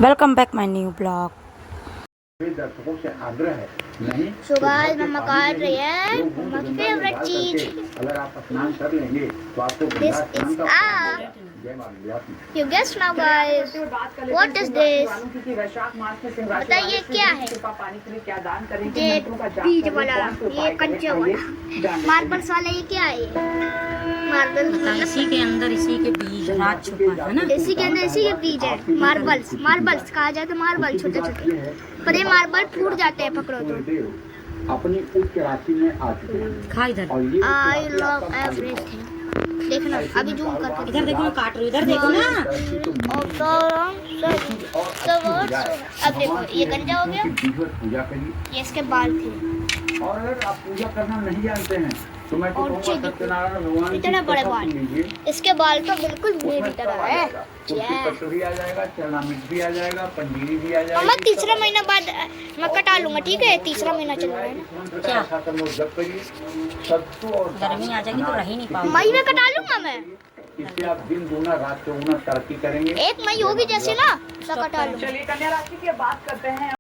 Welcome back my new blog. दर्शकों से आग्रह है नहीं सुबह मम्मा काट रही है मम्मा की फेवरेट चीज। अगर आप स्नान कर लेंगे तो आपको This is you guess now guys what is this? बताइए क्या है? ये बीज वाला, ये कच्चा वाला, मार्बल्स वाला, ये क्या है? मार्बल इसी के अंदर इसी के बीज राज छुपा है ना। इसी के अंदर इसी के बीज है। मार्बल्स मार्बल्स कहा जाए तो मार्बल छोटे छोटे, पर ये मार्बल फूट जाते हैं पकड़ो तो। अपनी उच्च राशि में आ चुके हैं। खा इधर, आई लव एवरीथिंग। देखना अभी जूम करके इधर देखो, मैं काट रही हूँ, इधर देखो ना। अब देखो ये गंजा हो गया, पूजा करिए। ये इसके बाल थे। और अगर आप पूजा करना नहीं जानते हैं तो मैं तो और कहूँगा सत्यनारायण भगवान इतने बड़े बाल, इसके बाल तो बिल्कुल मेरी तरह है। पत्र भी आ जाएगा, चरणामृत भी आ जाएगा, पंजीरी भी आ जाएगा। मम्मा तीसरा महीना बाद मैं कटा लूंगा, ठीक है? तीसरा महीना चल रहा है ना। क्या गर्मी आ जाएगी तो रह ही नहीं पाऊंगी। मई में कटा लूंगा मैं। इससे आप दिन दूना रात चौगुना तरक्की करेंगे। 1 मई होगी जैसे ना, तो कटा लूंगा। चलिए कन्या राशि की बात करते हैं।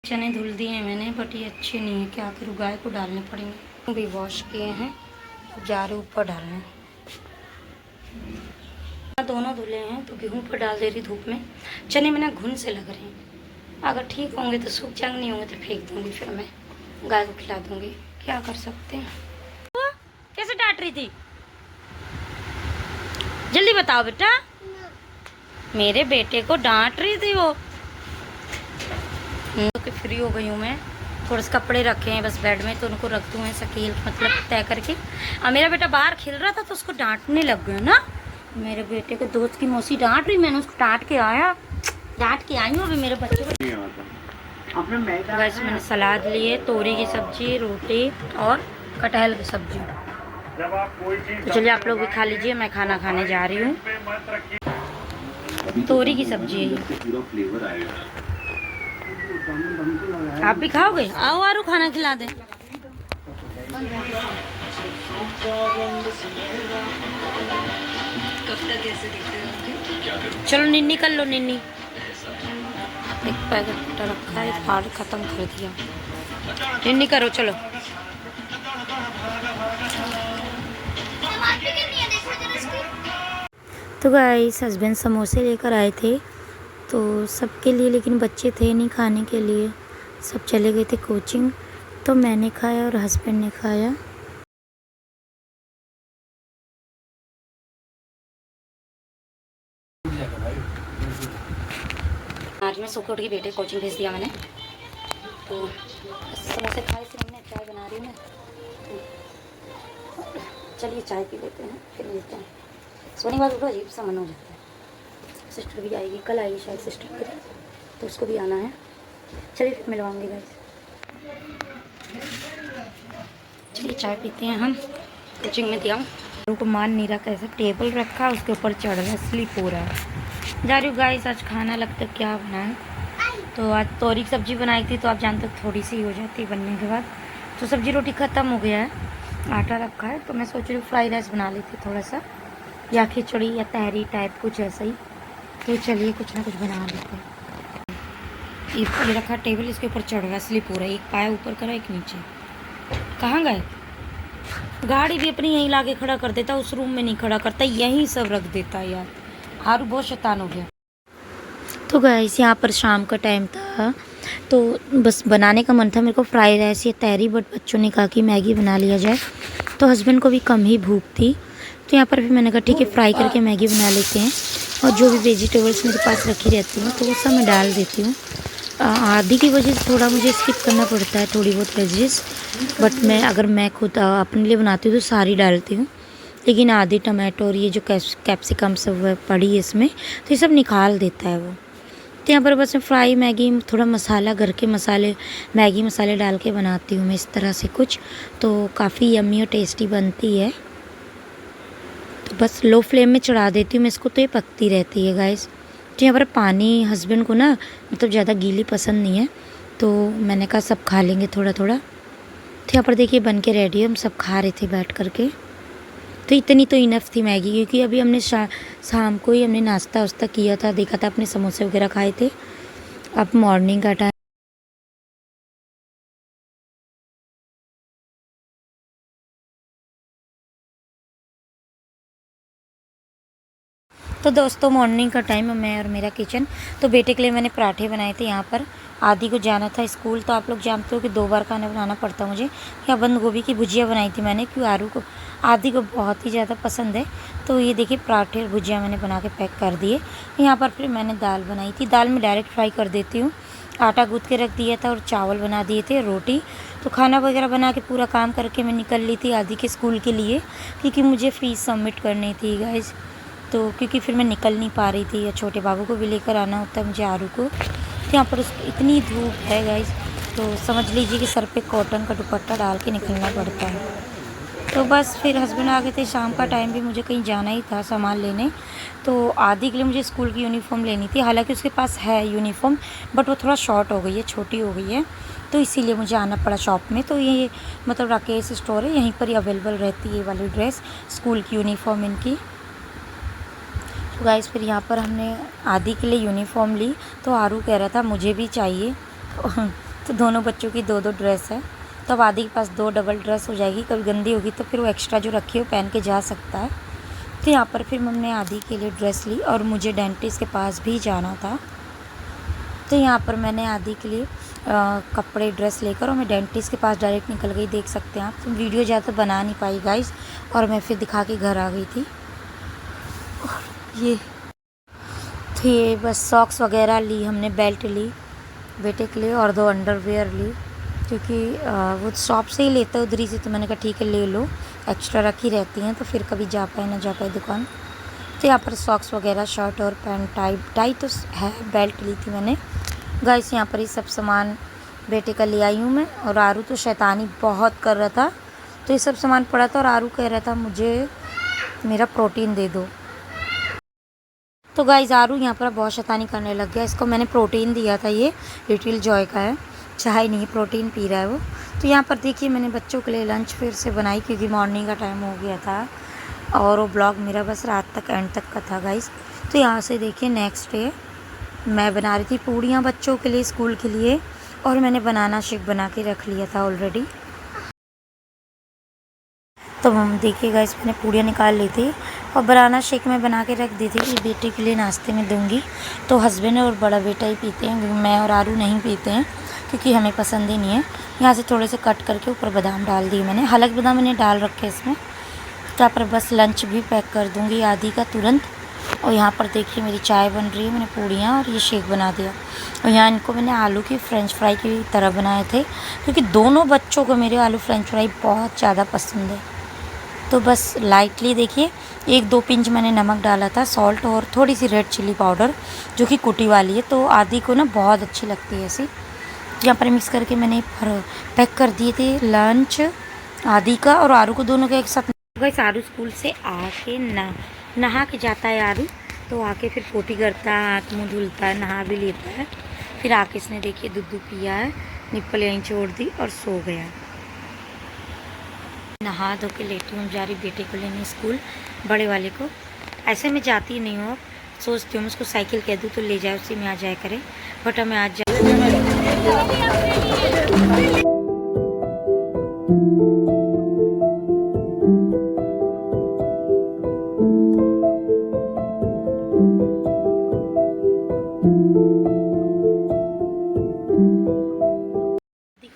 चने धुल दिए हैं मैंने, बट ये अच्छे नहीं है, क्या करूँ, गाय को डालने पड़ेंगे। भी वॉश किए हैं, जा रहे ऊपर डालने। दोनों धुले हैं तो गेहूँ पर डाल दे रही धूप में। चने मैंने घुन से लग रहे हैं, अगर ठीक होंगे तो सूख जाएंगे, नहीं होंगे तो फेंक दूंगी, फिर मैं गाय को खिला दूंगी। क्या कर सकते हैं। कैसे डांट रही थी, जल्दी बताओ बेटा। मेरे बेटे को डांट रही थी वो। तो फ्री हो गई हूँ मैं, थोड़े से कपड़े रखे हैं बस बेड में, तो उनको रख दूँ सकील मतलब तय करके। और मेरा बेटा बाहर खेल रहा था तो उसको डांटने लग गया ना। मेरे बेटे को दोस्त की मौसी डांट रही, मैंने उसको डांट के आई हूँ। अभी मेरे बच्चे को बस मैंने सलाद लिए, तोरी की सब्जी, रोटी और कटहल की सब्जी। तो चलिए आप लोग भी खा लीजिए, मैं खाना खाने जा रही हूँ। तोरी की सब्जी है ये, आप भी खाओगे? आओ आरू खाना खिला दे। चलो निन्नी कर लो, निन्नी। एक पैकेट रखा है, फाड़ खत्म कर दिया। निन्नी करो चलो। तो गाइस हस्बैंड समोसे लेकर आए थे तो सबके लिए, लेकिन बच्चे थे नहीं खाने के लिए, सब चले गए थे कोचिंग। तो मैंने खाया और हस्बैंड ने खाया। आज मैं सुबह उठ के बेटे कोचिंग भेज दिया मैंने, तो समोसे खाए थे हमने। चाय बना रही हूँ मैं, तो चलिए चाय पी लेते हैं फिर मिलते हैं। सोने के बाद उठो अजीब सा मन हो जाता है। सिस्टर भी आएगी, कल आएगी शायद सिस्टर की, तो उसको भी आना है। चलिए फिर मिलवाऊंगी गाइस। चलिए चाय पीते हैं हम। कोचिंग में दिया हूँ को मान नहीं रहा, कैसे टेबल रखा उसके ऊपर चढ़ रहा है, स्लिप हो रहा है। जा रही हूँ गाइस, आज खाना लगता क्या बनाए। तो आज तोरी की सब्जी बनाई थी, तो आप जानते हो थोड़ी सी हो जाती है बनने के बाद। तो सब्जी रोटी ख़त्म हो गया है, आटा रखा है, तो मैं सोच रही हूँ फ्राइड राइस बना लेती थोड़ा सा, या खिचड़ी या तहरी टाइप कुछ ऐसा ही। तो चलिए कुछ ना कुछ बना लेते हैं। ये रखा टेबल, इसके ऊपर चढ़ रहा, स्लिप हो रहा है। एक पाया ऊपर करा, एक नीचे। कहाँ गए? गाड़ी भी अपनी यहीं लाके खड़ा कर देता, उस रूम में नहीं खड़ा करता, यहीं सब रख देता है यार। हारू बहुत शैतान हो गया। तो गाइस यहाँ पर शाम का टाइम था, तो बस बनाने का मन था मेरे को फ्राइड राइस या तहरी, बट बच्चों ने कहा कि मैगी बना लिया जाए। तो हस्बैंड को भी कम ही भूख थी, तो यहाँ पर भी मैंने कहा ठीक है फ्राई करके मैगी बना लेते हैं। और जो भी वेजिटेबल्स मेरे पास रखी रहती हैं तो वो सब मैं डाल देती हूँ। आदि की वजह से थोड़ा मुझे स्किप करना पड़ता है थोड़ी बहुत वेजिस, बट अगर मैं खुद अपने लिए बनाती हूँ तो सारी डालती हूँ। लेकिन आधी टमाटो और ये जो कैप्सिकम सब पड़ी है इसमें, तो ये सब निकाल देता है वो। तो यहाँ पर बस मैं फ्राई मैगी, थोड़ा मसाला, घर के मसाले, मैगी मसाले डाल के बनाती हूँ मैं इस तरह से कुछ, तो काफ़ी यम्मी और टेस्टी बनती है। तो बस लो फ्लेम में चढ़ा देती हूँ मैं इसको, तो ये पकती रहती है गाइस। तो यहाँ पर पानी हस्बैंड को ना मतलब ज़्यादा गीली पसंद नहीं है, तो मैंने कहा सब खा लेंगे थोड़ा थोड़ा। तो यहाँ पर देखिए बन के रेडी है, हम सब खा रहे थे बैठ करके। तो इतनी तो इनफ थी मैगी, क्योंकि अभी हमने शाम को ही हमने नाश्ता वास्ता किया था, देखा था, अपने समोसे वगैरह खाए थे। अब मॉर्निंग का टाइम। तो दोस्तों मॉर्निंग का टाइम है, मैं और मेरा किचन। तो बेटे के लिए मैंने पराठे बनाए थे। यहाँ पर आदि को जाना था स्कूल, तो आप लोग जानते हो कि 2 बार खाना बनाना पड़ता है मुझे। यहाँ बंद गोभी की भुजिया बनाई थी मैंने, क्योंकि आदि को बहुत ही ज़्यादा पसंद है। तो ये देखिए पराठे और भुजिया मैंने बना के पैक कर दिए। यहाँ पर फिर मैंने दाल बनाई थी। दाल में डायरेक्ट फ्राई कर देती हूँ, आटा गूँथ के रख दिया था और चावल बना दिए थे, रोटी। तो खाना वगैरह बना के पूरा काम करके मैं निकल ली थी आदि के स्कूल के लिए, क्योंकि मुझे फ़ीस सबमिट करनी थी गाइज़। तो क्योंकि फिर मैं निकल नहीं पा रही थी, या छोटे बाबू को भी लेकर आना होता है मुझे, आरू को। तो यहाँ पर इतनी धूप है गाइस, तो समझ लीजिए कि सर पे कॉटन का दुपट्टा डाल के निकलना पड़ता है। तो बस फिर हस्बैंड आ गए थे, शाम का टाइम भी मुझे कहीं जाना ही था सामान लेने। तो आदि के लिए मुझे स्कूल की यूनिफ़ॉर्म लेनी थी। हालांकि उसके पास है यूनिफ़ॉर्म, बट वो थोड़ा शॉर्ट हो गई है, छोटी हो गई है, तो इसीलिए मुझे आना पड़ा शॉप में। तो ये मतलब राकेश स्टोर है, यहीं पर ही अवेलेबल रहती है ये वाली ड्रेस, स्कूल की यूनिफ़ॉर्म इनकी। तो गाइस फिर यहाँ पर हमने आदि के लिए यूनिफ़ॉर्म ली, तो आरू कह रहा था मुझे भी चाहिए। तो दोनों बच्चों की 2-2 ड्रेस है। तो अब आदि के पास 2 डबल ड्रेस हो जाएगी, कभी गंदी होगी तो फिर वो एक्स्ट्रा जो रखी है वो पहन के जा सकता है। तो यहाँ पर फिर हमने आदि के लिए ड्रेस ली, और मुझे डेंटिस्ट के पास भी जाना था। तो यहाँ पर मैंने आदि के लिए कपड़े ड्रेस लेकर और मैं डेंटिस्ट के पास डायरेक्ट निकल गई, देख सकते हैं आप। तो वीडियो ज़्यादा बना नहीं पाई गाइस, और मैं फिर दिखा के घर आ गई थी। ये थे बस सॉक्स वगैरह ली हमने, बेल्ट ली बेटे के लिए और 2 अंडरवेयर ली, क्योंकि वो शॉप से ही लेते हैं उधरी से। तो मैंने कहा ठीक है ले लो, एक्स्ट्रा रखी रहती हैं, तो फिर कभी जा पाए ना जा पाए दुकान। तो यहाँ पर सॉक्स वगैरह, शर्ट और पैंट, टाई तो है, बेल्ट ली थी मैंने गाइस। यहाँ पर ये सब सामान बेटे का ले आई हूँ मैं। और आरू तो शैतानी बहुत कर रहा था, तो ये सब सामान पड़ा था, और आरू कह रहा था मुझे मेरा प्रोटीन दे दो। तो गाइस आरू यहाँ पर बहुत शैतानी करने लग गया। इसको मैंने प्रोटीन दिया था, ये लिटिल जॉय का है, चाय नहीं प्रोटीन पी रहा है वो। तो यहाँ पर देखिए मैंने बच्चों के लिए लंच फिर से बनाई, क्योंकि मॉर्निंग का टाइम हो गया था, और वो ब्लॉग मेरा बस रात तक एंड तक का था गाइस। तो यहाँ से देखिए नेक्स्ट डे मैं बना रही थी पूड़ियाँ बच्चों के लिए, स्कूल के लिए, और मैंने बनाना शेक बना के रख लिया था ऑलरेडी। तो हम देखिए गाइस मैंने पूड़ियाँ निकाल ली थी, और बनाना शेक में बना के रख दी थी कि बेटे के लिए नाश्ते में दूंगी। तो हस्बैंड और बड़ा बेटा ही पीते हैं, मैं और आरू नहीं पीते हैं, क्योंकि हमें पसंद ही नहीं है। यहाँ से थोड़े से कट करके ऊपर बादाम डाल दिए मैंने, हालांकि बादाम मैंने डाल रखे इसमें। तो यहाँ पर बस लंच भी पैक कर दूँगी आदि का तुरंत। और यहाँ पर देखिए मेरी चाय बन रही है, मैंने पूड़ियाँ और ये शेक बना दिया। और यहाँ इनको मैंने आलू की फ्रेंच फ्राई की तरह बनाए थे, क्योंकि दोनों बच्चों को मेरे आलू फ्रेंच फ्राई बहुत ज़्यादा पसंद है। तो बस लाइटली देखिए 1-2 पिंच मैंने नमक डाला था, सॉल्ट, और थोड़ी सी रेड चिली पाउडर जो कि कुटी वाली है, तो आदि को ना बहुत अच्छी लगती है ऐसी। यहाँ पर मिक्स करके मैंने पैक कर दिए थे लंच आदि का और आरू को, दोनों का एक साथ। वैसे आरू स्कूल से आके नहा के जाता है आरू, तो आके फिर पोटी करता है, हाथ मुँह धुलता है, नहा भी लेता है। फिर आके इसने देखिए दूध पिया है, निप्पल यहीं छोड़ दी और सो गया। नहा धो के लेटी हूँ, जा रही बेटे को लेने स्कूल, बड़े वाले को। ऐसे मैं जाती नहीं हूँ, सोचती हूँ उसको साइकिल कह दूँ तो ले जाए, उसी में आ जाया करे, बट हमें आज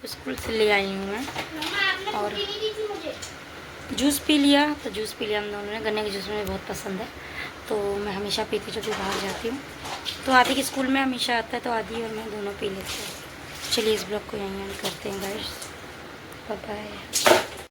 स्कूल से ले आई हूँ मैं, और जूस पी लिया। तो जूस पी लिया हम दोनों ने, गन्ने का जूस मुझे बहुत पसंद है, तो मैं हमेशा पीती जब भी बाहर जाती हूँ। तो आदि के स्कूल में हमेशा आता है, तो आदि और मैं दोनों पी लेते हैं। चलिए इस ब्लॉग को यहीं एंड करते हैं गाइस, बाय बाय।